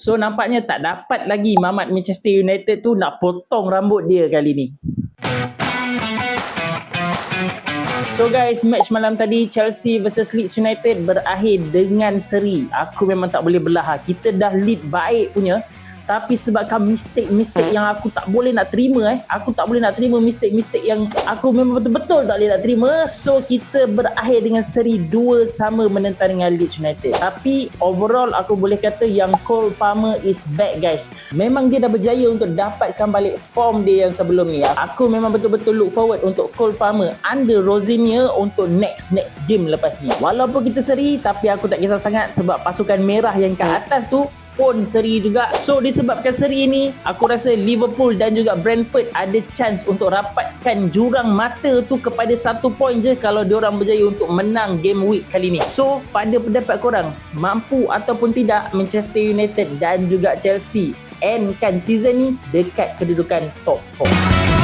So nampaknya tak dapat lagi Mamat Manchester United tu nak potong rambut dia kali ni. So guys, match malam tadi Chelsea versus Leeds United berakhir dengan seri. Aku memang tak boleh belah. Kita dah lead baik punya, tapi sebabkan mistake yang aku tak boleh nak terima aku tak boleh nak terima mistake yang aku memang betul-betul tak boleh nak terima. So kita berakhir dengan seri 2-2 menentang dengan Leeds United. Tapi overall aku boleh kata yang Cole Palmer is back guys. Memang dia dah berjaya untuk dapatkan balik form dia yang sebelum ni. Aku memang betul-betul look forward untuk Cole Palmer under Rosenior untuk next game lepas ni. Walaupun kita seri, tapi aku tak kisah sangat sebab pasukan merah yang kat atas tu pun seri juga. So disebabkan seri ni, aku rasa Liverpool dan juga Brentford ada chance untuk rapatkan jurang mata tu kepada 1 point je kalau diorang berjaya untuk menang game week kali ni. So pada pendapat korang, mampu ataupun tidak Manchester United dan juga Chelsea endkan season ni dekat kedudukan top 4?